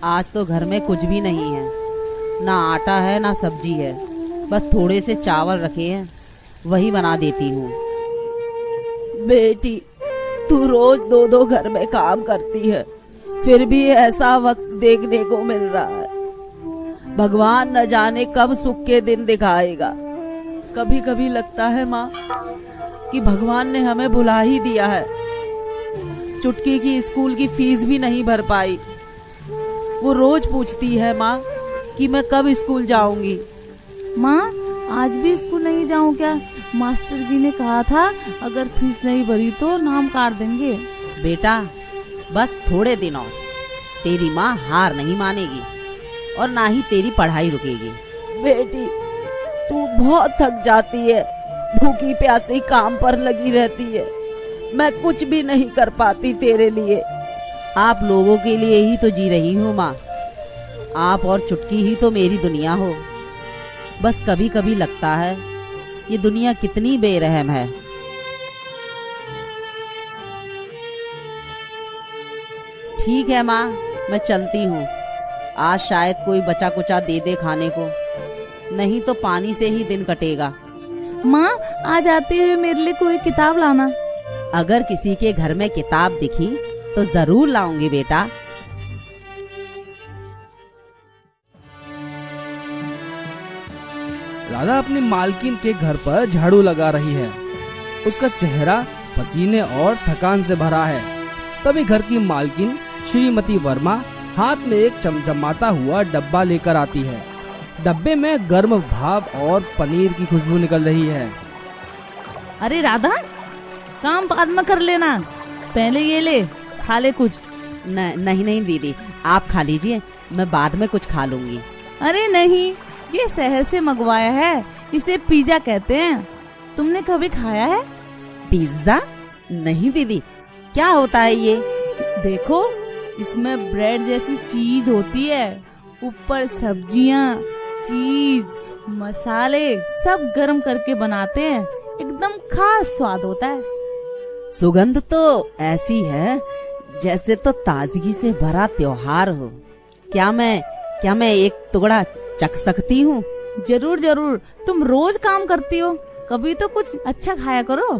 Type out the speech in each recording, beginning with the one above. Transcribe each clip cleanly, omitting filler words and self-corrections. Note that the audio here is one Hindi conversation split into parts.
आज तो घर में कुछ भी नहीं है, ना आटा है ना सब्जी है, बस थोड़े से चावल रखे हैं, वही बना देती हूँ। बेटी, तू रोज दो दो घर में काम करती है, फिर भी ऐसा वक्त देखने को मिल रहा है। भगवान न जाने कब सुख के दिन दिखाएगा। कभी कभी लगता है माँ कि भगवान ने हमें भुला ही दिया है। चुटकी की स्कूल की फीस भी नहीं भर पाई। वो रोज पूछती है माँ कि मैं कब स्कूल जाऊंगी। माँ, आज भी स्कूल नहीं जाऊँ क्या? मास्टर जी ने कहा था अगर फीस नहीं भरी तो नाम काट देंगे। बेटा, बस थोड़े दिन और, तेरी माँ हार नहीं मानेगी और ना ही तेरी पढ़ाई रुकेगी। बेटी, तू बहुत थक जाती है, भूखी प्यासी काम पर लगी रहती है। मैं कुछ भी नहीं कर पाती तेरे लिए। आप लोगों के लिए ही तो जी रही हूँ माँ। आप और चुटकी ही तो मेरी दुनिया हो। बस कभी कभी लगता है ये दुनिया कितनी बेरहम है। ठीक है माँ, मैं चलती हूँ। आज शायद कोई बचा कुचा दे दे खाने को, नहीं तो पानी से ही दिन कटेगा। माँ, आज आते हुए मेरे लिए कोई किताब लाना। अगर किसी के घर में किताब दिखी तो जरूर लाऊंगी बेटा। राधा अपनी मालकिन के घर पर झाड़ू लगा रही है। उसका चेहरा पसीने और थकान से भरा है। तभी घर की मालकिन श्रीमती वर्मा हाथ में एक चमचमाता हुआ डब्बा लेकर आती है। डब्बे में गर्म भाप और पनीर की खुशबू निकल रही है। अरे राधा, काम बाद में कर लेना, पहले ये ले, खा ले कुछ। नहीं दीदी, आप खा लीजिए, मैं बाद में कुछ खा लूंगी। अरे नहीं, ये शहर से मंगवाया है, इसे पिज्जा कहते हैं। तुमने कभी खाया है? पिज्जा? नहीं दीदी, क्या होता है ये? देखो, इसमें ब्रेड जैसी चीज होती है, ऊपर सब्जियाँ, चीज, मसाले सब गरम करके बनाते हैं। एकदम खास स्वाद होता है। सुगंध तो ऐसी है जैसे तो ताजगी से भरा त्योहार हो। क्या मैं एक टुकड़ा चख सकती हूँ? जरूर जरूर, तुम रोज काम करती हो, कभी तो कुछ अच्छा खाया करो।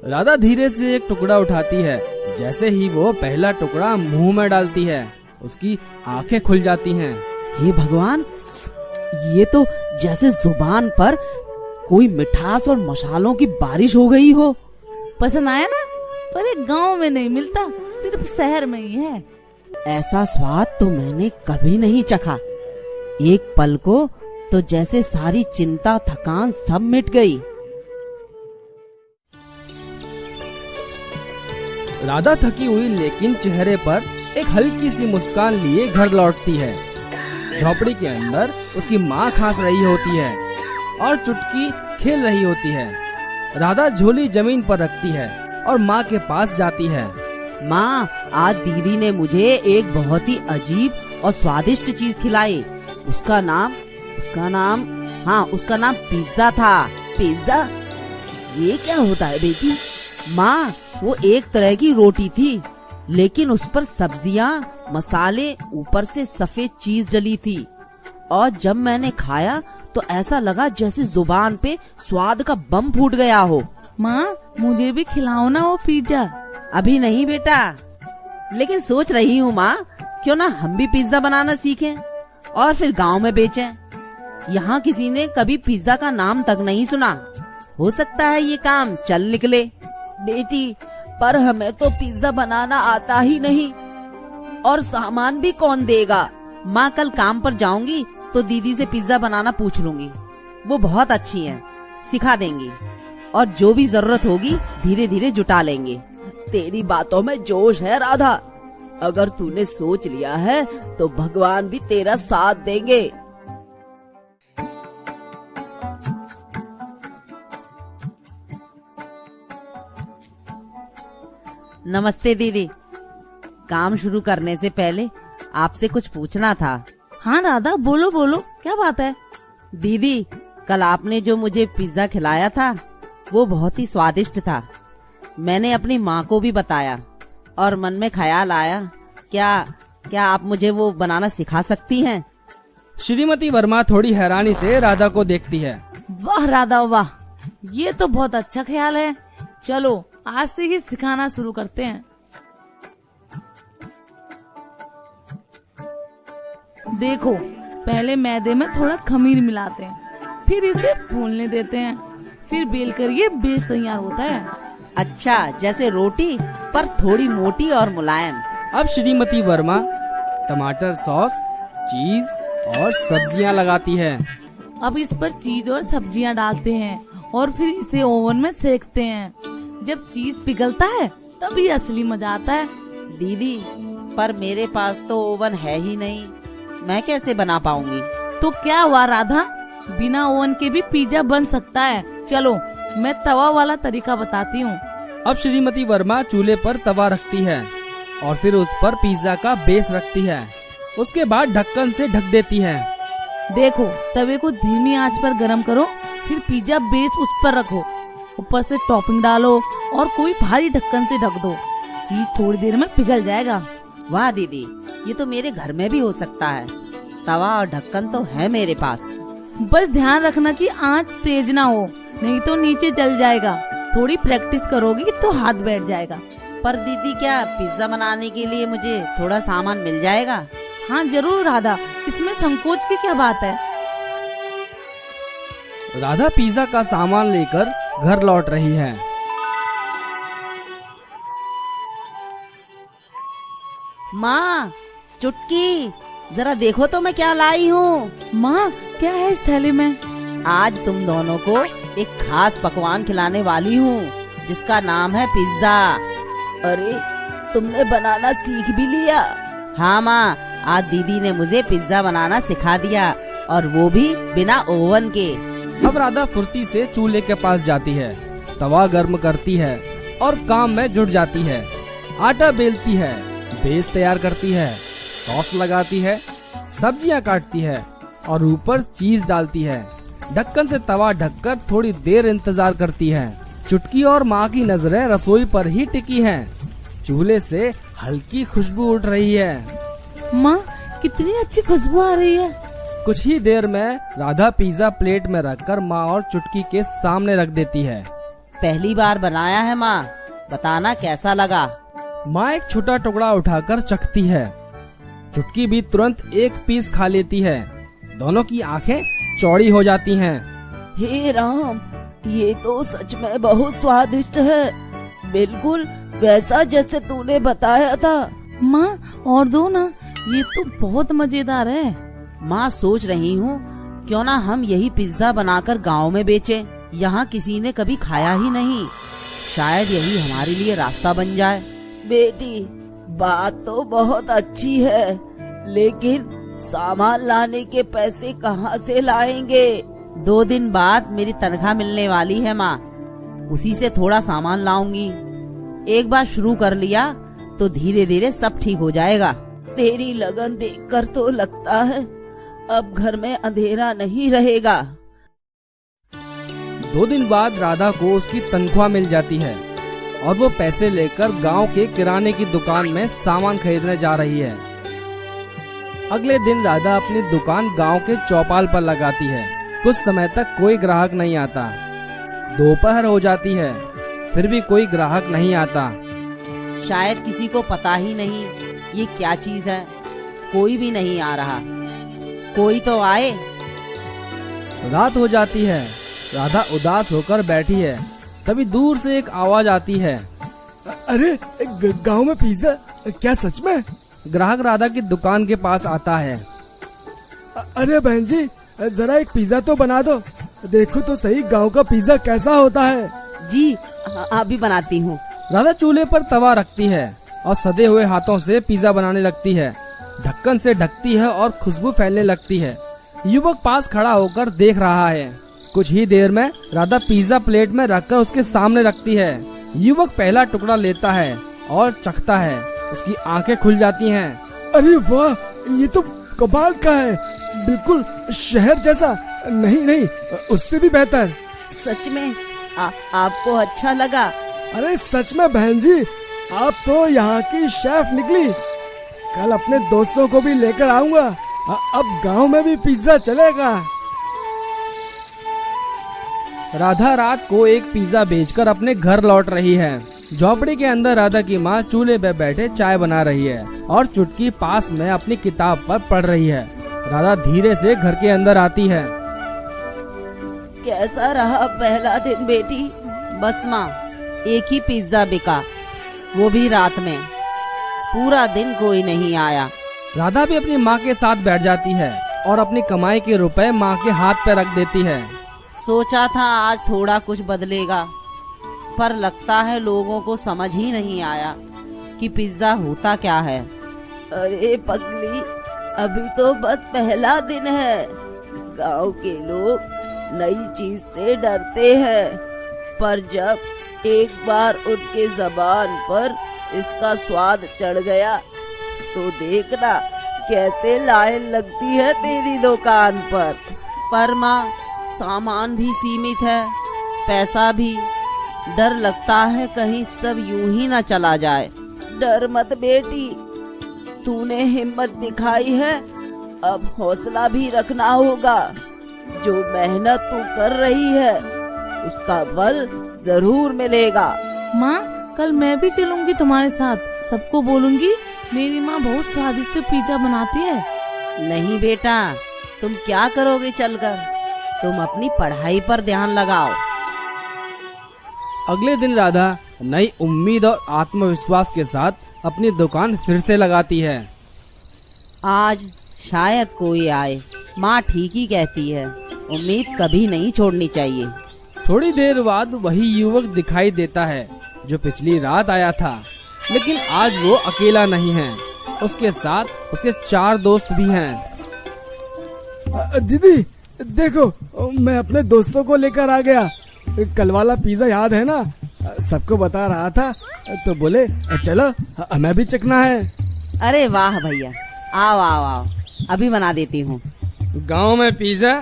राधा धीरे से एक टुकड़ा उठाती है। जैसे ही वो पहला टुकड़ा मुंह में डालती है, उसकी आंखें खुल जाती हैं। हे भगवान, ये तो जैसे जुबान पर कोई मिठास और मसालों की बारिश हो गई हो। पसंद आया ना? पर ये गांव में नहीं मिलता, सिर्फ शहर में ही है। ऐसा स्वाद तो मैंने कभी नहीं चखा। एक पल को तो जैसे सारी चिंता थकान सब मिट गई। राधा थकी हुई लेकिन चेहरे पर एक हल्की सी मुस्कान लिए घर लौटती है। झोपड़ी के अंदर उसकी माँ खांस रही होती है और चुटकी खेल रही होती है। राधा झोली जमीन पर रखती है और माँ के पास जाती है। माँ, आज दीदी ने मुझे एक बहुत ही अजीब और स्वादिष्ट चीज खिलाई। उसका नाम पिज्जा था। पिज्जा? ये क्या होता है बेटी? माँ, वो एक तरह की रोटी थी, लेकिन उस पर सब्जियाँ, मसाले, ऊपर से सफेद चीज डली थी। और जब मैंने खाया तो ऐसा लगा जैसे जुबान पे स्वाद का बम फूट गया हो। माँ, मुझे भी खिलाओ ना वो पिज्जा। अभी नहीं बेटा, लेकिन सोच रही हूँ माँ, क्यों ना हम भी पिज्जा बनाना सीखें और फिर गांव में बेचें। यहाँ किसी ने कभी पिज्जा का नाम तक नहीं सुना। हो सकता है ये काम चल निकले। बेटी, पर हमें तो पिज्जा बनाना आता ही नहीं, और सामान भी कौन देगा? माँ, कल काम पर जाऊंगी तो दीदी से पिज्जा बनाना पूछ लूंगी। वो बहुत अच्छी हैं, सिखा देंगी, और जो भी जरूरत होगी धीरे धीरे जुटा लेंगे। तेरी बातों में जोश है राधा। अगर तूने सोच लिया है तो भगवान भी तेरा साथ देंगे। नमस्ते दीदी। काम शुरू करने से पहले आपसे कुछ पूछना था। हाँ राधा, बोलो बोलो, क्या बात है? दीदी, कल आपने जो मुझे पिज्जा खिलाया था वो बहुत ही स्वादिष्ट था। मैंने अपनी माँ को भी बताया और मन में ख्याल आया, क्या क्या आप मुझे वो बनाना सिखा सकती हैं? श्रीमती वर्मा थोड़ी हैरानी से राधा को देखती है। वाह राधा वाह, ये तो बहुत अच्छा ख्याल है। चलो आज से ही सिखाना शुरू करते हैं। देखो, पहले मैदे में थोड़ा खमीर मिलाते हैं, फिर इसे फूलने देते हैं, फिर बेल कर ये बेस तैयार होता है। अच्छा, जैसे रोटी पर थोड़ी मोटी और मुलायम। अब श्रीमती वर्मा टमाटर सॉस, चीज और सब्जियां लगाती है। अब इस पर चीज और सब्जियां डालते हैं और फिर इसे ओवन में सेकते हैं। जब चीज पिघलता है तभी असली मजा आता है। दीदी, पर मेरे पास तो ओवन है ही नहीं, मैं कैसे बना पाऊंगी? तो क्या हुआ राधा, बिना ओवन के भी पिज्जा बन सकता है। चलो मैं तवा वाला तरीका बताती हूँ। अब श्रीमती वर्मा चूल्हे पर तवा रखती है और फिर उस पर पिज्जा का बेस रखती है। उसके बाद ढक्कन से ढक देती है। देखो, तवे को धीमी आंच पर गरम करो, फिर पिज्जा बेस उस पर रखो, ऊपर से टॉपिंग डालो और कोई भारी ढक्कन से ढक दो। चीज थोड़ी देर में पिघल जाएगा। वाह दीदी, ये तो मेरे घर में भी हो सकता है। तवा और ढक्कन तो है मेरे पास। बस ध्यान रखना कि आंच तेज ना हो, नहीं तो नीचे जल जाएगा। थोड़ी प्रैक्टिस करोगी तो हाथ बैठ जाएगा। पर दीदी, क्या पिज्जा बनाने के लिए मुझे थोड़ा सामान मिल जाएगा? हाँ जरूर राधा, इसमें संकोच की क्या बात है। राधा पिज्जा का सामान लेकर घर लौट रही है। माँ, चुटकी, जरा देखो तो मैं क्या लाई हूँ। माँ, क्या है इस थैली में? आज तुम दोनों को एक खास पकवान खिलाने वाली हूँ, जिसका नाम है पिज्जा। अरे, तुमने बनाना सीख भी लिया? हाँ माँ, आज दीदी ने मुझे पिज्जा बनाना सिखा दिया, और वो भी बिना ओवन के। अब राधा फुर्ती से चूल्हे के पास जाती है, तवा गर्म करती है और काम में जुट जाती है। आटा बेलती है, बेस तैयार करती है, सॉस लगाती है, सब्जियां काटती है और ऊपर चीज डालती है। ढक्कन से तवा ढककर थोड़ी देर इंतजार करती है। चुटकी और माँ की नजरें रसोई पर ही टिकी हैं। चूल्हे से हल्की खुशबू उठ रही है। माँ, कितनी अच्छी खुशबू आ रही है। कुछ ही देर में राधा पिज्जा प्लेट में रखकर माँ और चुटकी के सामने रख देती है। पहली बार बनाया है माँ, बताना कैसा लगा। माँ एक छोटा टुकड़ा उठाकर चखती है। चुटकी भी तुरंत एक पीस खा लेती है। दोनों की आंखें चौड़ी हो जाती हैं। हे राम, ये तो सच में बहुत स्वादिष्ट है, बिल्कुल वैसा जैसे तूने बताया था। माँ, और दो ना, ये तो बहुत मजेदार है। माँ, सोच रही हूँ क्यों ना हम यही पिज्जा बनाकर गांव में बेचें। यहाँ किसी ने कभी खाया ही नहीं, शायद यही हमारे लिए रास्ता बन जाए। बेटी, बात तो बहुत अच्छी है, लेकिन सामान लाने के पैसे कहाँ से लाएंगे? 2 दिन बाद मेरी तनख्वाह मिलने वाली है माँ, उसी से थोड़ा सामान लाऊंगी। एक बार शुरू कर लिया तो धीरे धीरे सब ठीक हो जाएगा। तेरी लगन देखकर तो लगता है अब घर में अंधेरा नहीं रहेगा। 2 दिन बाद राधा को उसकी तनख्वाह मिल जाती है और वो पैसे लेकर गांव के किराने की दुकान में सामान खरीदने जा रही है। अगले दिन राधा अपनी दुकान गांव के चौपाल पर लगाती है। कुछ समय तक कोई ग्राहक नहीं आता। दोपहर हो जाती है, फिर भी कोई ग्राहक नहीं आता। शायद किसी को पता ही नहीं ये क्या चीज है। कोई भी नहीं आ रहा, कोई तो आए। रात हो जाती है। राधा उदास होकर बैठी है। तभी दूर से एक आवाज आती है। अरे, गांव में पिज्जा? क्या सच में? ग्राहक राधा की दुकान के पास आता है। अरे बहन जी, जरा एक पिज्जा तो बना दो, देखो तो सही गांव का पिज्जा कैसा होता है। जी, अभी बनाती हूँ। राधा चूल्हे पर तवा रखती है और सदे हुए हाथों से पिज्जा बनाने लगती है। ढक्कन से ढकती है और खुशबू फैलने लगती है। युवक पास खड़ा होकर देख रहा है। कुछ ही देर में राधा पिज्जा प्लेट में रखकर उसके सामने रखती है। युवक पहला टुकड़ा लेता है और चखता है। उसकी आंखें खुल जाती हैं। अरे वाह, ये तो कमाल का है, बिल्कुल शहर जैसा। नहीं, उससे भी बेहतर। सच में आपको अच्छा लगा? अरे सच में बहन जी, आप तो यहाँ की शेफ निकली। कल अपने दोस्तों को भी लेकर आऊंगा। अब गांव में भी पिज्जा चलेगा। राधा रात को एक पिज्जा बेचकर अपने घर लौट रही है। झोपड़ी के अंदर राधा की माँ चूल्हे पे बैठे चाय बना रही है और चुटकी पास में अपनी किताब पर पढ़ रही है। राधा धीरे से घर के अंदर आती है। कैसा रहा पहला दिन बेटी? बस माँ, एक ही पिज्जा बिका, वो भी रात में। पूरा दिन कोई नहीं आया। राधा भी अपनी माँ के साथ बैठ जाती है और अपनी कमाई के रुपए माँ के हाथ पे रख देती है। सोचा था आज थोड़ा कुछ बदलेगा, पर लगता है लोगों को समझ ही नहीं आया कि पिज्जा होता क्या है। अरे पगली, अभी तो बस पहला दिन है। गांव के लोग नई चीज से डरते हैं, पर जब एक बार उनके जबान पर इसका स्वाद चढ़ गया तो देखना कैसे लाइन लगती है तेरी दुकान पर। पर माँ, सामान भी सीमित है, पैसा भी। डर लगता है कहीं सब यूं ही ना चला जाए। डर मत बेटी, तूने हिम्मत दिखाई है, अब हौसला भी रखना होगा। जो मेहनत तू कर रही है उसका फल जरूर मिलेगा। माँ, कल मैं भी चलूंगी तुम्हारे साथ। सबको बोलूंगी मेरी माँ बहुत स्वादिष्ट पिज्जा बनाती है। नहीं बेटा, तुम क्या करोगे चलकर? तुम अपनी पढ़ाई पर ध्यान लगाओ। अगले दिन राधा नई उम्मीद और आत्मविश्वास के साथ अपनी दुकान फिर से लगाती है। आज शायद कोई आए। माँ ठीक ही कहती है, उम्मीद कभी नहीं छोड़नी चाहिए। थोड़ी देर बाद वही युवक दिखाई देता है जो पिछली रात आया था, लेकिन आज वो अकेला नहीं है। उसके साथ उसके 4 दोस्त भी हैं। दीदी देखो, मैं अपने दोस्तों को लेकर आ गया। कल वाला पिज्जा याद है ना? सबको बता रहा था तो बोले चलो हमें भी चखना है। अरे वाह भैया, आओ आओ आओ, अभी बना देती हूँ। गांव में पिज्जा?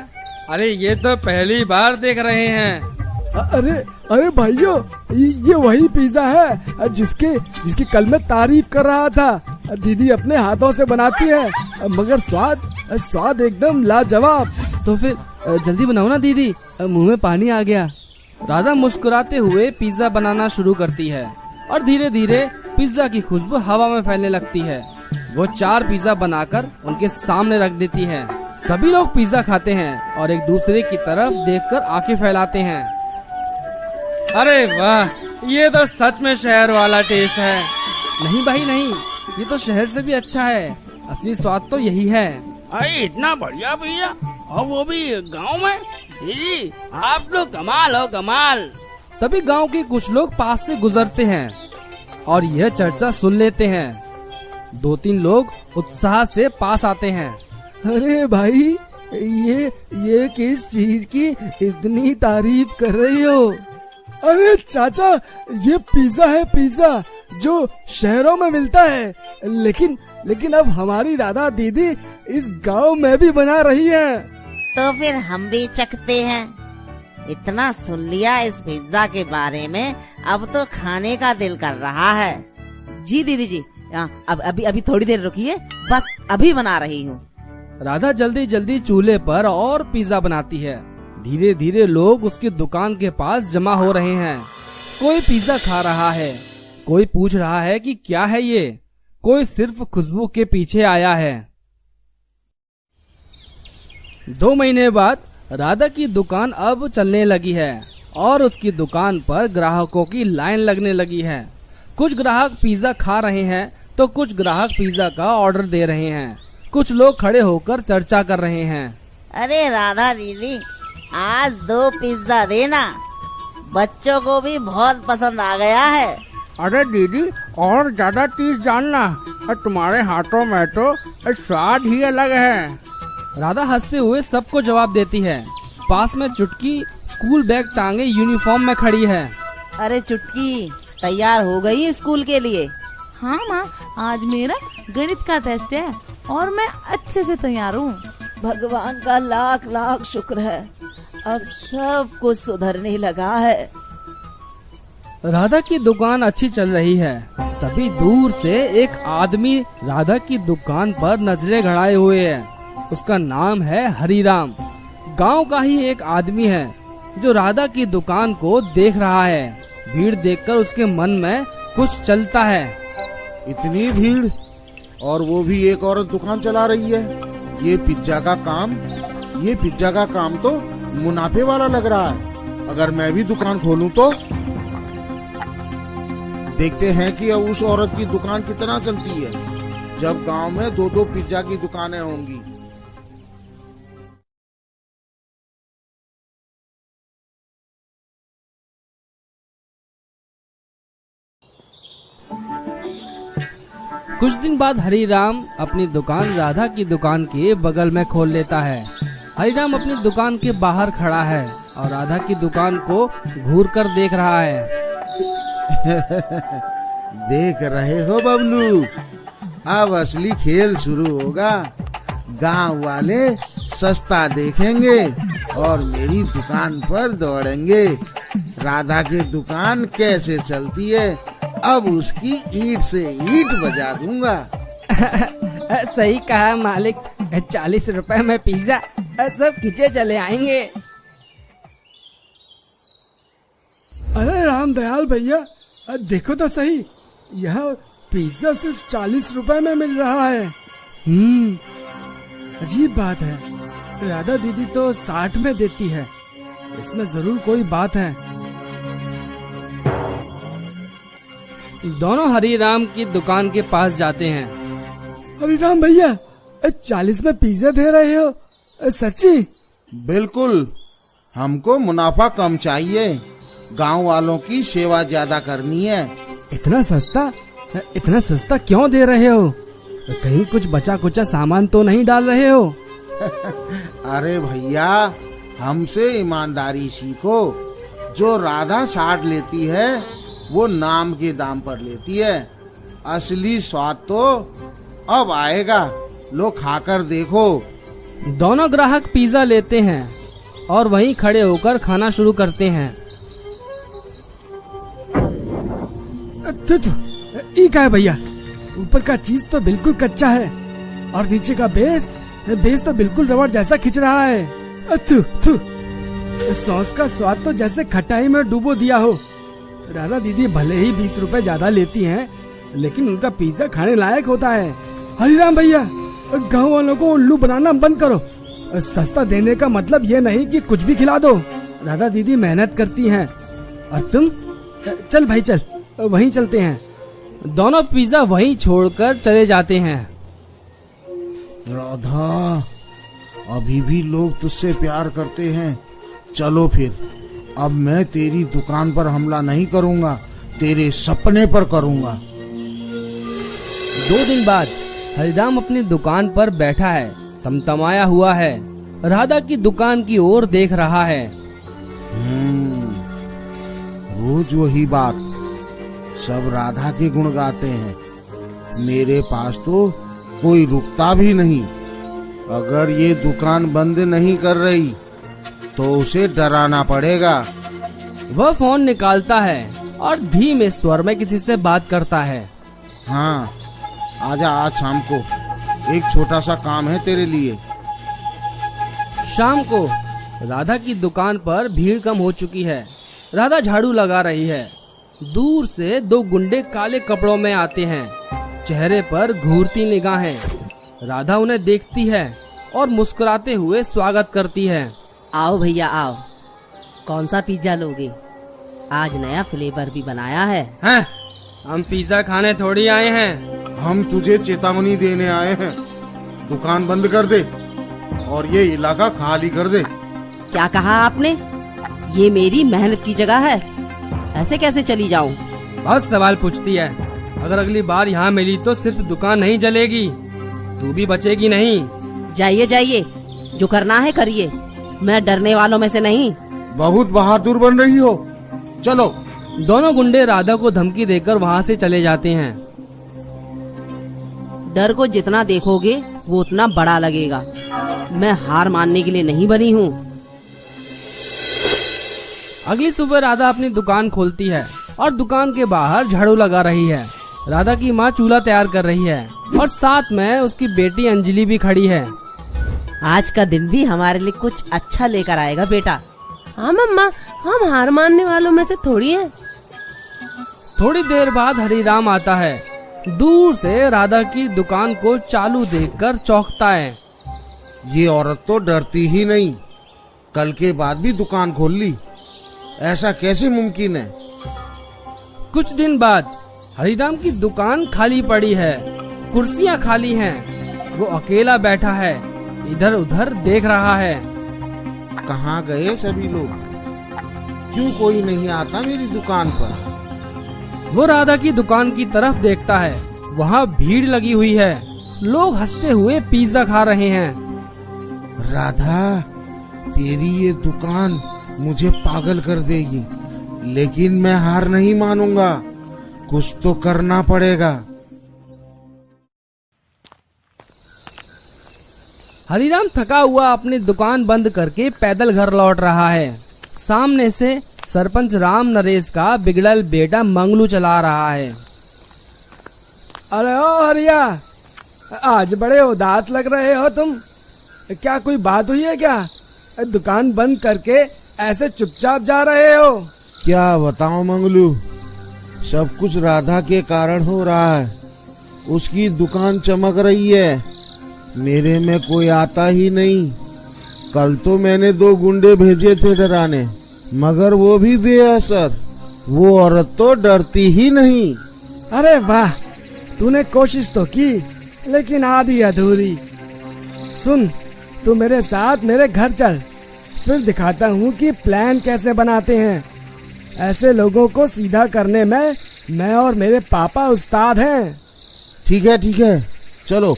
अरे ये तो पहली बार देख रहे हैं। अरे भाइयों, ये वही पिज्जा है जिसकी कल मैं तारीफ कर रहा था। दीदी अपने हाथों से बनाती है, मगर स्वाद एकदम लाजवाब। तो फिर जल्दी बनाओ ना दीदी, मुंह में पानी आ गया। राधा मुस्कुराते हुए पिज्जा बनाना शुरू करती है और धीरे धीरे पिज्जा की खुशबू हवा में फैलने लगती है। वो 4 पिज्जा बनाकर उनके सामने रख देती है। सभी लोग पिज्जा खाते हैं और एक दूसरे की तरफ देखकर आंखें फैलाते हैं। अरे वाह, ये तो सच में शहर वाला टेस्ट है। नहीं भाई नहीं, ये तो शहर से भी अच्छा है। असली स्वाद तो यही है। अरे इतना बढ़िया पिज्जा, और वो भी गांव में। जी आप लोग कमाल हो, कमाल। तभी गांव के कुछ लोग पास से गुजरते हैं और यह चर्चा सुन लेते हैं। 2-3 लोग उत्साह से पास आते हैं। अरे भाई, ये किस चीज की इतनी तारीफ कर रही हो? अरे चाचा, ये पिज्जा है, पिज्जा जो शहरों में मिलता है, लेकिन अब हमारी राधा दीदी इस गांव में भी बना रही है। तो फिर हम भी चखते हैं। इतना सुन लिया इस पिज्जा के बारे में, अब तो खाने का दिल कर रहा है। जी दीदी जी, अभी थोड़ी देर रुकिए, बस अभी बना रही हूँ। राधा जल्दी जल्दी चूल्हे पर और पिज्जा बनाती है। धीरे धीरे लोग उसकी दुकान के पास जमा हो रहे हैं। कोई पिज्जा खा रहा है, कोई पूछ रहा है कि क्या है ये, कोई सिर्फ खुशबू के पीछे आया है। 2 महीने बाद राधा की दुकान अब चलने लगी है और उसकी दुकान पर ग्राहकों की लाइन लगने लगी है। कुछ ग्राहक पिज्जा खा रहे हैं तो कुछ ग्राहक पिज्जा का ऑर्डर दे रहे हैं। कुछ लोग खड़े होकर चर्चा कर रहे हैं। अरे राधा दीदी, आज 2 पिज्जा देना, बच्चों को भी बहुत पसंद आ गया है। अरे दीदी, और ज्यादा चीज जानना, और तुम्हारे हाथों में तो स्वाद ही अलग है। राधा हंसते हुए सबको जवाब देती है। पास में चुटकी स्कूल बैग टांगे यूनिफॉर्म में खड़ी है। अरे चुटकी, तैयार हो गई स्कूल के लिए? हाँ माँ, आज मेरा गणित का टेस्ट है और मैं अच्छे से तैयार हूँ। भगवान का लाख लाख शुक्र है, अब सब कुछ सुधरने लगा है। राधा की दुकान अच्छी चल रही है। तभी दूर से एक आदमी राधा की दुकान पर नजरें गड़ाए हुए है। उसका नाम है हरिराम। गांव का ही एक आदमी है जो राधा की दुकान को देख रहा है। भीड़ देखकर उसके मन में कुछ चलता है। इतनी भीड़ और वो भी एक औरत दुकान चला रही है। ये पिज्जा का काम तो मुनाफे वाला लग रहा है। अगर मैं भी दुकान खोलूं तो देखते हैं कि अब उस औरत की दुकान कितना चलती है जब गांव में 2-2 पिज्जा की दुकानें होंगी। कुछ दिन बाद हरिराम अपनी दुकान राधा की दुकान के बगल में खोल लेता है। हरिराम अपनी दुकान के बाहर खड़ा है और राधा की दुकान को घूर कर देख रहा है। देख रहे हो बबलू, अब असली खेल शुरू होगा। गांव वाले सस्ता देखेंगे और मेरी दुकान पर दौड़ेंगे। राधा की दुकान कैसे चलती है, अब उसकी ईंट से ईंट बजा दूंगा। सही कहा मालिक, 40 रुपए में पिज्जा, सब खींचे चले आएंगे। अरे रामदयाल भैया, देखो तो सही, यह पिज्जा सिर्फ 40 रुपए में मिल रहा है। अजीब बात है, राधा दीदी तो 60 में देती है। इसमें जरूर कोई बात है। दोनों हरिराम की दुकान के पास जाते हैं। हरिराम भैया, 40 में पिज्जा दे रहे हो, सच्ची? बिल्कुल, हमको मुनाफा कम चाहिए। गांव वालों की सेवा ज्यादा करनी है। इतना सस्ता क्यों दे रहे हो? कहीं कुछ बचा कुचा सामान तो नहीं डाल रहे हो? अरे भैया, हमसे ईमानदारी सीखो। जो राधा 60 लेती है वो नाम के दाम पर लेती है। असली स्वाद तो अब आएगा, लो खाकर देखो। दोनों ग्राहक पिज्जा लेते हैं और वहीं खड़े होकर खाना शुरू करते हैं। ई क्या है भैया, ऊपर का चीज तो बिल्कुल कच्चा है और नीचे का बेस तो बिल्कुल रबड़ जैसा खिंच रहा है। सॉस का स्वाद तो जैसे खटाई में डुबो दिया हो। राधा दीदी भले ही 20 रुपए ज्यादा लेती हैं, लेकिन उनका पिज्जा खाने लायक होता है। हरिराम भैया, गांव वालों को उल्लू बनाना बंद करो। सस्ता देने का मतलब ये नहीं कि कुछ भी खिला दो। राधा दीदी मेहनत करती हैं और तुम, चल भाई चल, वहीं चलते हैं। दोनों पिज्जा वहीं छोड़कर चले जाते हैं। राधा, अभी भी लोग तुझसे प्यार करते हैं। चलो फिर, अब मैं तेरी दुकान पर हमला नहीं करूंगा, तेरे सपने पर करूंगा। 2 दिन बाद हरिराम अपनी दुकान पर बैठा है, तमतमाया हुआ है। राधा की दुकान की ओर देख रहा है। रोज वही बात, सब राधा के गुण गाते हैं। मेरे पास तो कोई रुकता भी नहीं। अगर ये दुकान बंद नहीं कर रही तो उसे डराना पड़ेगा। वह फोन निकालता है और धीमे स्वर में किसी से बात करता है। हाँ, आजा, आज शाम को एक छोटा सा काम है तेरे लिए। शाम को राधा की दुकान पर भीड़ कम हो चुकी है। राधा झाड़ू लगा रही है। दूर से 2 गुंडे काले कपड़ों में आते हैं, चेहरे पर घूरती निगाहें। राधा उन्हें देखती है और मुस्कुराते हुए स्वागत करती है। आओ भैया आओ, कौन सा पिज्जा लोगे? आज नया फ्लेवर भी बनाया है। हैं? हम पिज्जा खाने थोड़ी आए हैं। हम तुझे चेतावनी देने आए हैं। दुकान बंद कर दे और ये इलाका खाली कर दे। क्या कहा आपने? ये मेरी मेहनत की जगह है, ऐसे कैसे चली जाऊं? बहुत सवाल पूछती है। अगर अगली बार यहाँ मिली तो सिर्फ दुकान नहीं जलेगी, तू भी बचेगी नहीं। जाइए जाइए, जो करना है करिए, मैं डरने वालों में से नहीं। बहुत बहादुर बन रही हो, चलो। दोनों गुंडे राधा को धमकी देकर वहाँ से चले जाते हैं। डर को जितना देखोगे वो उतना बड़ा लगेगा। मैं हार मानने के लिए नहीं बनी हूँ। अगली सुबह राधा अपनी दुकान खोलती है और दुकान के बाहर झाड़ू लगा रही है। राधा की माँ चूल्हा तैयार कर रही है और साथ में उसकी बेटी अंजलि भी खड़ी है। आज का दिन भी हमारे लिए कुछ अच्छा लेकर आएगा बेटा। हाँ मम्मा, हम हार मानने वालों में से थोड़ी हैं। थोड़ी देर बाद हरिराम आता है। दूर से राधा की दुकान को चालू देखकर चौंकता है। ये औरत तो डरती ही नहीं, कल के बाद भी दुकान खोल ली, ऐसा कैसे मुमकिन है? कुछ दिन बाद हरिराम की दुकान खाली पड़ी है, कुर्सियां खाली हैं। वो अकेला बैठा है, इधर उधर देख रहा है। कहाँ गए सभी लोग? क्यों कोई नहीं आता मेरी दुकान पर? वो राधा की दुकान की तरफ देखता है। वहाँ भीड़ लगी हुई है, लोग हंसते हुए पिज्जा खा रहे हैं। राधा, तेरी ये दुकान मुझे पागल कर देगी, लेकिन मैं हार नहीं मानूंगा, कुछ तो करना पड़ेगा। हरिराम थका हुआ अपनी दुकान बंद करके पैदल घर लौट रहा है। सामने से सरपंच राम नरेश का बिगड़ल बेटा मंगलू चला रहा है। अरे ओ हरिया, आज बड़े उदास लग रहे हो तुम। क्या कोई बात हुई है क्या? दुकान बंद करके ऐसे चुपचाप जा रहे हो? क्या बताऊं मंगलू, सब कुछ राधा के कारण हो रहा है। उसकी दुकान चमक रही है, मेरे में कोई आता ही नहीं। कल तो मैंने 2 गुंडे भेजे थे डराने, मगर वो भी बेअसर। वो औरत तो डरती ही नहीं। अरे वाह, तूने कोशिश तो की, लेकिन आधी अधूरी। सुन, तू मेरे साथ मेरे घर चल, फिर दिखाता हूँ कि प्लान कैसे बनाते हैं। ऐसे लोगों को सीधा करने में मैं और मेरे पापा उस्ताद हैं। ठीक है, चलो।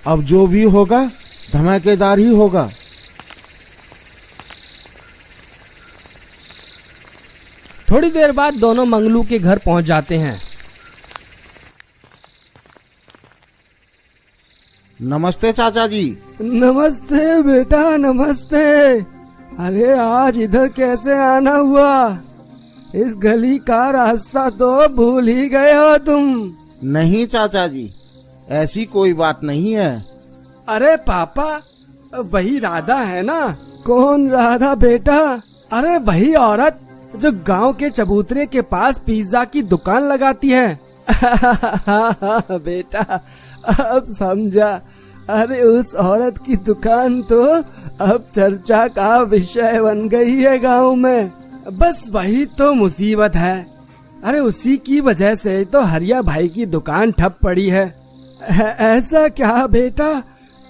अब जो भी होगा धमाकेदार ही होगा। थोड़ी देर बाद दोनों मंगलू के घर पहुंच जाते हैं। नमस्ते चाचा जी। नमस्ते बेटा, नमस्ते। अरे आज इधर कैसे आना हुआ? इस गली का रास्ता तो भूल ही गए हो तुम। नहीं चाचा जी, ऐसी कोई बात नहीं है। अरे पापा, वही राधा है ना? कौन राधा बेटा? अरे वही औरत जो गांव के चबूतरे के पास पिज्जा की दुकान लगाती है। बेटा, अब समझा। अरे उस औरत की दुकान तो अब चर्चा का विषय बन गई है गांव में। बस वही तो मुसीबत है। अरे उसी की वजह से तो हरिया भाई की दुकान ठप पड़ी है। ऐसा क्या बेटा?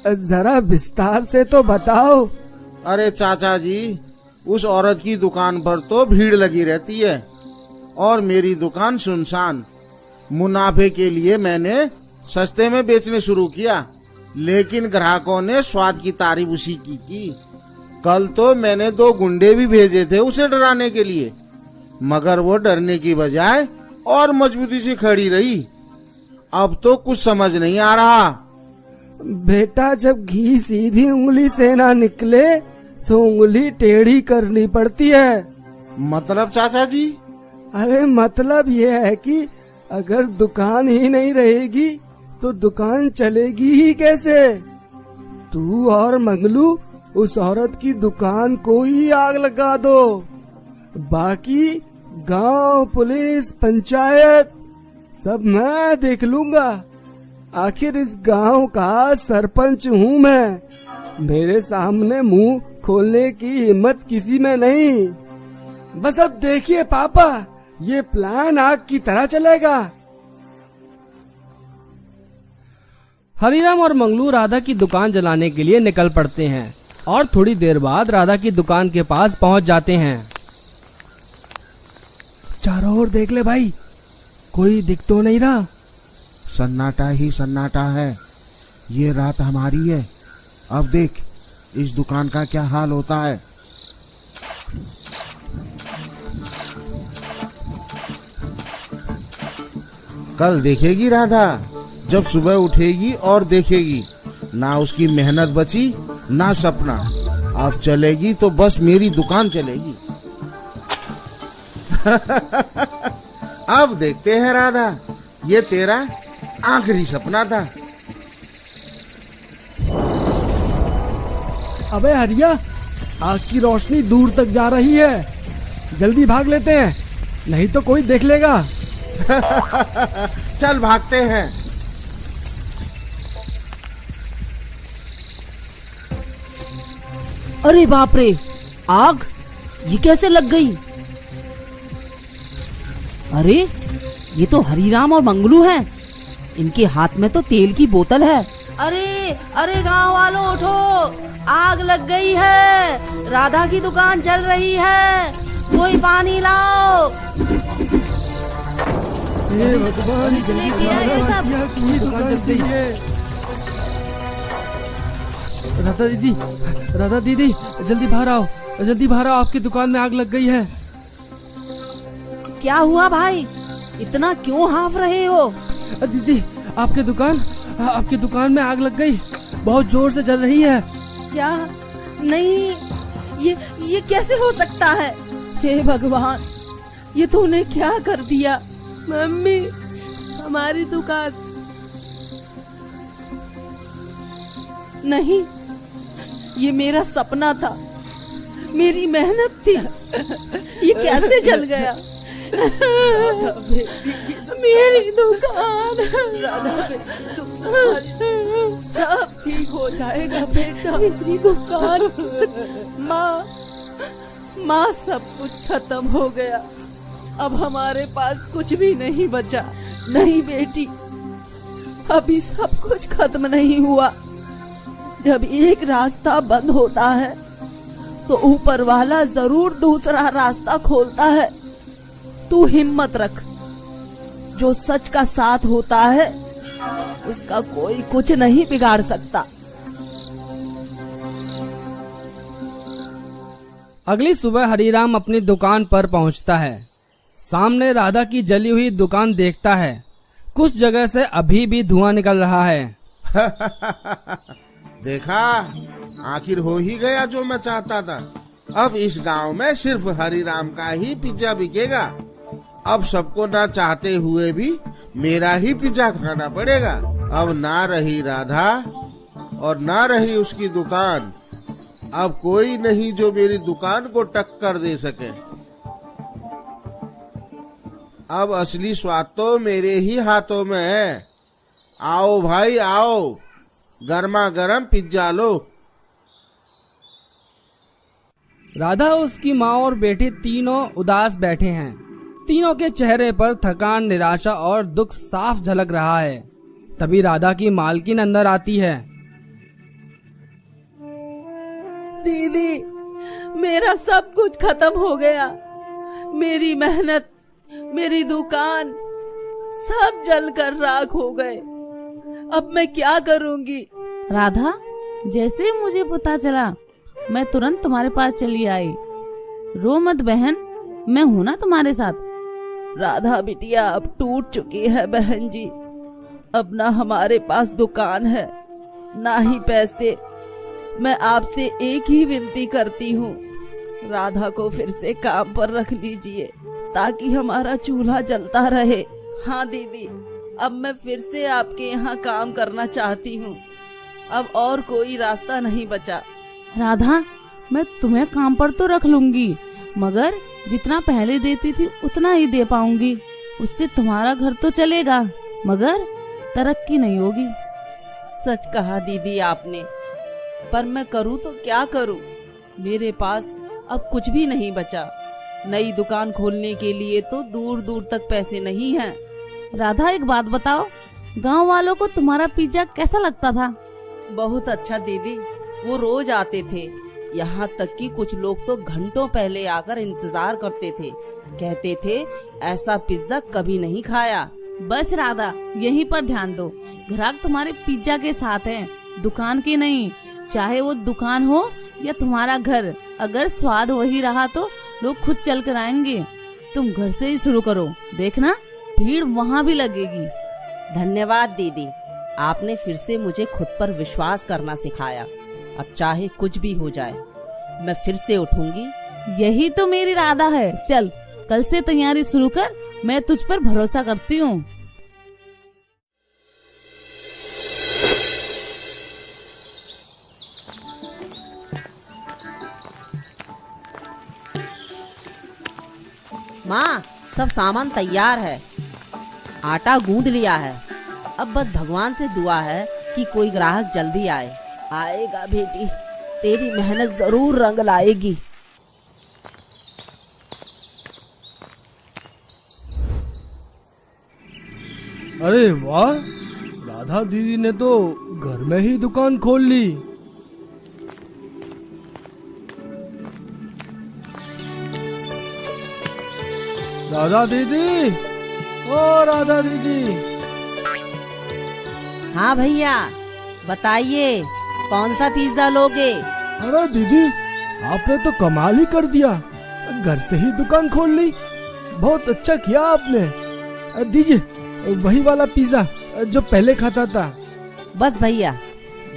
जरा विस्तार से तो बताओ। अरे चाचा जी, उस औरत की दुकान पर तो भीड़ लगी रहती है और मेरी दुकान सुनसान। मुनाफे के लिए मैंने सस्ते में बेचने शुरू किया, लेकिन ग्राहकों ने स्वाद की तारीफ उसी की। कल तो मैंने 2 गुंडे भी भेजे थे उसे डराने के लिए, मगर वो डरने की बजाय और मजबूती से खड़ी रही। अब तो कुछ समझ नहीं आ रहा। बेटा, जब घी सीधी उंगली से ना निकले तो उंगली टेढ़ी करनी पड़ती है। मतलब चाचा जी? अरे मतलब ये है कि अगर दुकान ही नहीं रहेगी तो दुकान चलेगी ही कैसे? तू और मंगलू उस औरत की दुकान को ही आग लगा दो, बाकी गांव, पुलिस, पंचायत सब मैं देख लूंगा। आखिर इस गांव का सरपंच हूँ मैं। मेरे सामने मुंह खोलने की हिम्मत किसी में नहीं। बस अब देखिए पापा, ये प्लान आग की तरह चलेगा। हरिराम और मंगलू राधा की दुकान जलाने के लिए निकल पड़ते हैं और थोड़ी देर बाद राधा की दुकान के पास पहुंच जाते हैं। चारों ओर देख ले भाई, कोई दिख तो नहीं रहा। सन्नाटा ही सन्नाटा है। ये रात हमारी है। अब देख इस दुकान का क्या हाल होता है। कल देखेगी राधा, जब सुबह उठेगी और देखेगी, ना उसकी मेहनत बची ना सपना। अब चलेगी तो बस मेरी दुकान चलेगी। अब देखते हैं राधा, ये तेरा आखिरी सपना था। अबे हरिया, आग की रोशनी दूर तक जा रही है, जल्दी भाग लेते हैं, नहीं तो कोई देख लेगा। चल भागते हैं। अरे बाप रे, आग ये कैसे लग गई? अरे ये तो हरीराम और मंगलू हैं। इनके हाथ में तो तेल की बोतल है। अरे अरे गांव वालों उठो, आग लग गई है, राधा की दुकान जल रही है, कोई पानी लाओ। हे भगवान, इसने किया ये सब। की दुकान जल गई है। राधा दीदी जल्दी बाहर आओ, जल्दी बाहर आओ, आपकी दुकान में आग लग गई है। क्या हुआ भाई, इतना क्यों हाफ रहे हो? दीदी आपकी दुकान में आग लग गई, बहुत जोर से जल रही है। क्या? नहीं, ये कैसे हो सकता है? हे भगवान, ये तूने क्या कर दिया? मम्मी, हमारी दुकान। नहीं, ये मेरा सपना था, मेरी मेहनत थी, ये कैसे जल गया? मेरी दुकान। राधा सब ठीक हो जाएगा बेटा, मेरी दुकान। माँ सब कुछ खत्म हो गया, अब हमारे पास कुछ भी नहीं बचा। नहीं बेटी, अभी सब कुछ खत्म नहीं हुआ। जब एक रास्ता बंद होता है तो ऊपर वाला जरूर दूसरा रास्ता खोलता है। तू हिम्मत रख, जो सच का साथ होता है उसका कोई कुछ नहीं बिगाड़ सकता। अगली सुबह हरीराम अपनी दुकान पर पहुंचता है। सामने राधा की जली हुई दुकान देखता है। कुछ जगह से अभी भी धुआं निकल रहा है। देखा, आखिर हो ही गया जो मैं चाहता था। अब इस गांव में सिर्फ हरीराम का ही पिज्जा बिकेगा। अब सबको ना चाहते हुए भी मेरा ही पिज्जा खाना पड़ेगा। अब ना रही राधा और ना रही उसकी दुकान। अब कोई नहीं जो मेरी दुकान को टक्कर दे सके। अब असली स्वाद तो मेरे ही हाथों में है। आओ भाई आओ, गर्मा गर्म पिज्जा लो। राधा, उसकी माँ और बेटी तीनों उदास बैठे हैं। तीनों के चेहरे पर थकान, निराशा और दुख साफ झलक रहा है। तभी राधा की मालकिन अंदर आती है। दीदी, मेरा सब कुछ खत्म हो गया। मेरी मेहनत, मेरी दुकान सब जलकर राख हो गए। अब मैं क्या करूंगी? राधा, जैसे मुझे पता चला मैं तुरंत तुम्हारे पास चली आई। रो मत बहन, मैं हूँ ना तुम्हारे साथ। राधा बिटिया अब टूट चुकी है बहन जी। अब ना हमारे पास दुकान है, ना ही पैसे। मैं आपसे एक ही विनती करती हूँ, राधा को फिर से काम पर रख लीजिए ताकि हमारा चूल्हा जलता रहे। हाँ दीदी, अब मैं फिर से आपके यहाँ काम करना चाहती हूँ। अब और कोई रास्ता नहीं बचा। राधा, मैं तुम्हें काम पर तो रख लूंगी, मगर जितना पहले देती थी उतना ही दे पाऊंगी। उससे तुम्हारा घर तो चलेगा, मगर तरक्की नहीं होगी। सच कहा दीदी आपने, पर मैं करूँ तो क्या करूँ? मेरे पास अब कुछ भी नहीं बचा। नई दुकान खोलने के लिए तो दूर दूर तक पैसे नहीं हैं। राधा, एक बात बताओ, गांव वालों को तुम्हारा पिज्जा कैसा लगता था? बहुत अच्छा दीदी, वो रोज आते थे। यहाँ तक कि कुछ लोग तो घंटों पहले आकर इंतजार करते थे। कहते थे ऐसा पिज्जा कभी नहीं खाया। बस राधा, यहीं पर ध्यान दो। ग्राहक तुम्हारे पिज्जा के साथ हैं, दुकान के नहीं। चाहे वो दुकान हो या तुम्हारा घर, अगर स्वाद वही रहा तो लोग खुद चल कर आएंगे। तुम घर से ही शुरू करो, देखना भीड़ वहाँ भी लगेगी। धन्यवाद दीदी, आपने फिर से मुझे खुद पर विश्वास करना सिखाया। अब चाहे कुछ भी हो जाए, मैं फिर से उठूंगी। यही तो मेरी इरादा है। चल, कल से तैयारी शुरू कर, मैं तुझ पर भरोसा करती हूँ। माँ, सब सामान तैयार है, आटा गूंद लिया है। अब बस भगवान से दुआ है कि कोई ग्राहक जल्दी आए। आएगा बेटी, तेरी मेहनत जरूर रंग लाएगी। अरे वाह, राधा दीदी ने तो घर में ही दुकान खोल ली। राधा दीदी, ओ राधा दीदी। हाँ भैया, बताइए कौन सा पिज्जा लोगे? अरे दीदी, आपने तो कमाल ही कर दिया, घर से ही दुकान खोल ली। बहुत अच्छा किया आपने। दीजिए वही वाला पिज्जा जो पहले खाता था। बस भैया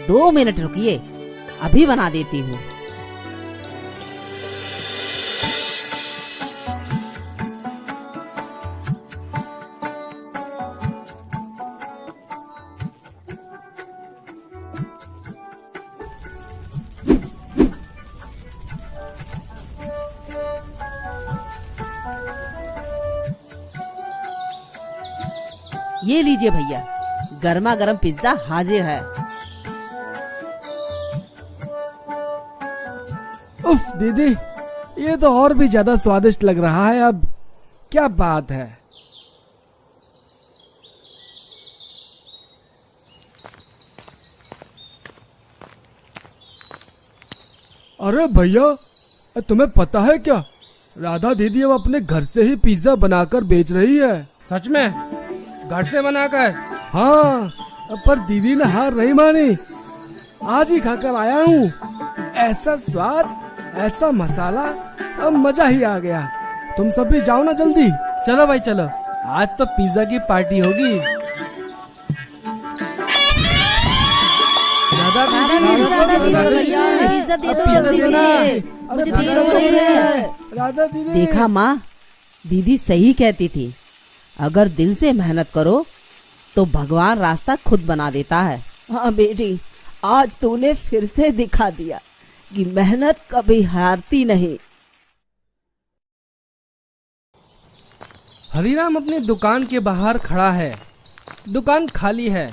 2 मिनट रुकिए, अभी बना देती हूँ। ये लीजिए भैया, गर्मा गर्म पिज्जा हाजिर है। उफ दीदी, ये तो और भी ज्यादा स्वादिष्ट लग रहा है। अब क्या बात है। अरे भैया, तुम्हें पता है क्या, राधा दीदी अब अपने घर से ही पिज्जा बनाकर बेच रही है। सच में? घर से बनाकर? हाँ, पर दीदी ने हार नहीं मानी। आज ही खाकर आया हूँ। ऐसा स्वाद, ऐसा मसाला, अब मजा ही आ गया। तुम सब भी जाओ ना जल्दी। चलो भाई चलो, आज तो पिज्जा की पार्टी होगी। राधा दीदी, देखा माँ, दीदी सही कहती थी, अगर दिल से मेहनत करो तो भगवान रास्ता खुद बना देता है। हाँ बेटी, आज तूने फिर से दिखा दिया कि मेहनत कभी हारती नहीं। हरीराम अपनी दुकान के बाहर खड़ा है। दुकान खाली है।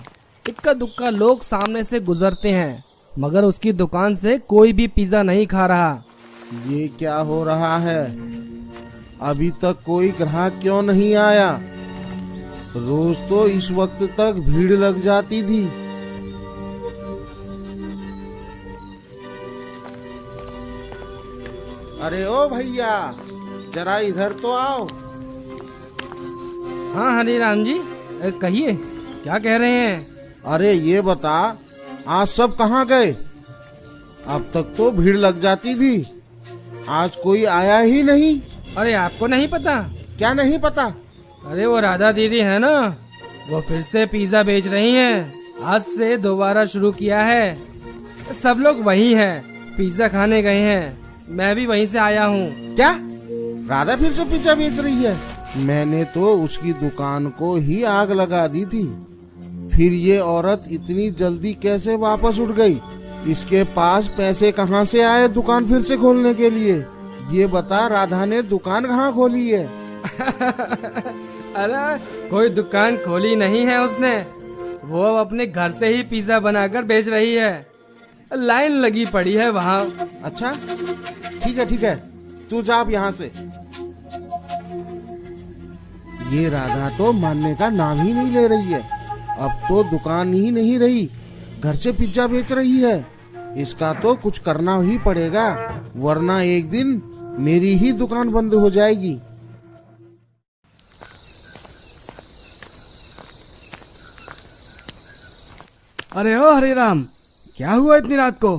इक्का दुक्का लोग सामने से गुजरते हैं, मगर उसकी दुकान से कोई भी पिज्जा नहीं खा रहा। ये क्या हो रहा है? अभी तक कोई ग्राहक क्यों नहीं आया? रोज तो इस वक्त तक भीड़ लग जाती थी। अरे ओ भैया, जरा इधर तो आओ। हाँ हरीराम जी, कहिए क्या कह रहे हैं? अरे ये बता, आज सब कहाँ गए? अब तक तो भीड़ लग जाती थी, आज कोई आया ही नहीं। अरे आपको नहीं पता? क्या नहीं पता? अरे वो राधा दीदी है ना, वो फिर से पिज्जा बेच रही हैं। आज से दोबारा शुरू किया है। सब लोग वही हैं, पिज्जा खाने गए हैं। मैं भी वहीं से आया हूँ। क्या राधा फिर से पिज्जा बेच रही है? मैंने तो उसकी दुकान को ही आग लगा दी थी। फिर ये औरत इतनी जल्दी कैसे वापस उठ गई? इसके पास पैसे कहाँ से आए दुकान फिर से खोलने के लिए? ये बता, राधा ने दुकान कहाँ खोली है? अरे कोई दुकान खोली नहीं है उसने, वो अब अपने घर से ही पिज्जा बनाकर बेच रही है। लाइन लगी पड़ी है वहाँ। अच्छा ठीक है, तू जा अब यहाँ से। ये राधा तो मानने का नाम ही नहीं ले रही है। अब तो दुकान ही नहीं रही, घर से पिज्जा बेच रही है। इसका तो कुछ करना ही पड़ेगा, वरना एक दिन मेरी ही दुकान बंद हो जाएगी। अरे ओ हरिराम, क्या हुआ इतनी रात को?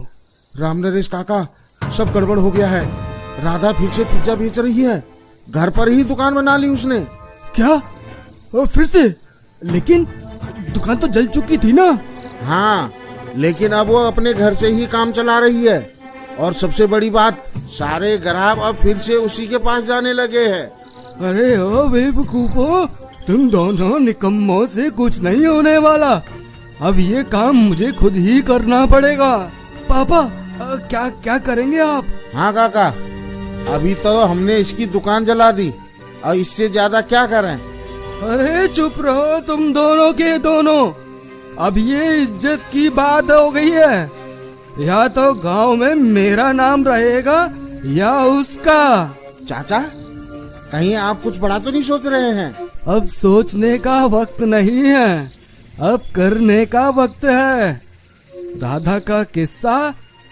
राम नरेश काका, सब गड़बड़ हो गया है। राधा फिर से पिज्जा बेच रही है, घर पर ही दुकान बना ली उसने। क्या? ओ, फिर से? लेकिन दुकान तो जल चुकी थी ना। हाँ, लेकिन अब वो अपने घर से ही काम चला रही है। और सबसे बड़ी बात, सारे ग्राहक अब फिर से उसी के पास जाने लगे हैं। अरे ओ बेवकूफो, तुम दोनों निकम्मों से कुछ नहीं होने वाला। अब ये काम मुझे खुद ही करना पड़ेगा। पापा, क्या करेंगे आप? हाँ काका, अभी तो हमने इसकी दुकान जला दी, और इससे ज्यादा क्या करें? अरे चुप रहो तुम दोनों के दोनों। अब ये इज्जत की बात हो गई है। या तो गांव में मेरा नाम रहेगा या उसका। चाचा, कहीं आप कुछ बड़ा तो नहीं सोच रहे हैं? अब सोचने का वक्त नहीं है, अब करने का वक्त है। राधा का किस्सा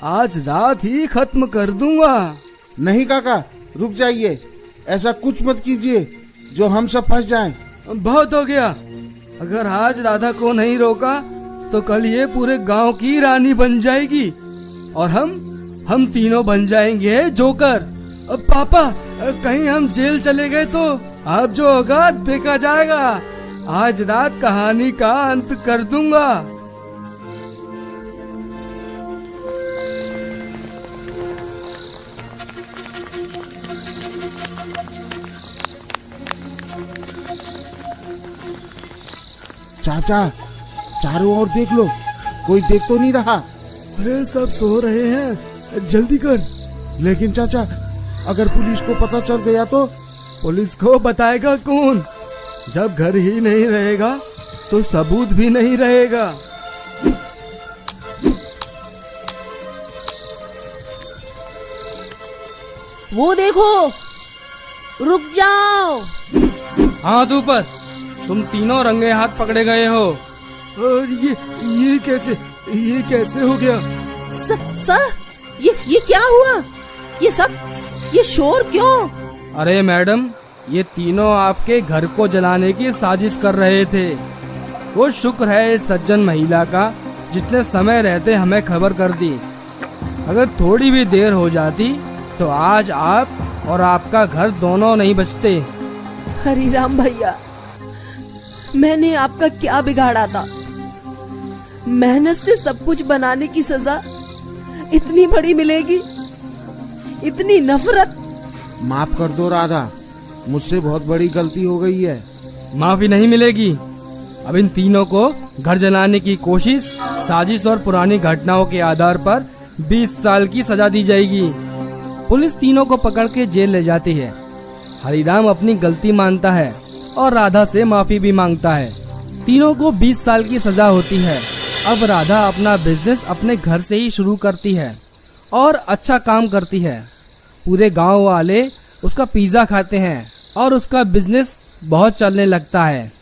आज रात ही खत्म कर दूंगा। नहीं काका, रुक जाइए। ऐसा कुछ मत कीजिए जो हम सब फंस जाएं। बहुत हो गया। अगर आज राधा को नहीं रोका तो कल ये पूरे गांव की रानी बन जाएगी और हम तीनों बन जाएंगे जोकर। अब पापा, कहीं हम जेल चले गए तो अब जो होगा देखा जाएगा। आज रात कहानी का अंत कर दूंगा। चाचा, चारों ओर देख लो, कोई देख तो नहीं रहा। अरे सब सो रहे हैं, जल्दी कर। लेकिन चाचा, अगर पुलिस को पता चल गया तो? पुलिस को बताएगा कौन? जब घर ही नहीं रहेगा तो सबूत भी नहीं रहेगा। वो देखो, रुक जाओ। हाथ ऊपर। तुम तीनों रंगे हाथ पकड़े गए हो। और ये कैसे हो गया? सर, ये क्या हुआ? ये शोर क्यों? अरे मैडम, ये तीनों आपके घर को जलाने की साजिश कर रहे थे। वो शुक्र है इस सज्जन महिला का जिसने समय रहते हमें खबर कर दी। अगर थोड़ी भी देर हो जाती तो आज आप और आपका घर दोनों नहीं बचते। हरिराम भैया, मैंने आपका क्या बिगाड़ा था? मेहनत से सब कुछ बनाने की सजा इतनी बड़ी मिलेगी? इतनी नफरत? माफ कर दो राधा, मुझसे बहुत बड़ी गलती हो गई है। माफी नहीं मिलेगी। अब इन तीनों को घर जलाने की कोशिश, साजिश और पुरानी घटनाओं के आधार पर 20 साल की सजा दी जाएगी। पुलिस तीनों को पकड़ के जेल ले जाती है। हरिराम अपनी गलती मानता है और राधा से माफी भी मांगता है। तीनों को 20 साल की सजा होती है। अब राधा अपना बिजनेस अपने घर से ही शुरू करती है और अच्छा काम करती है। पूरे गांव वाले उसका पिज्जा खाते हैं और उसका बिजनेस बहुत चलने लगता है।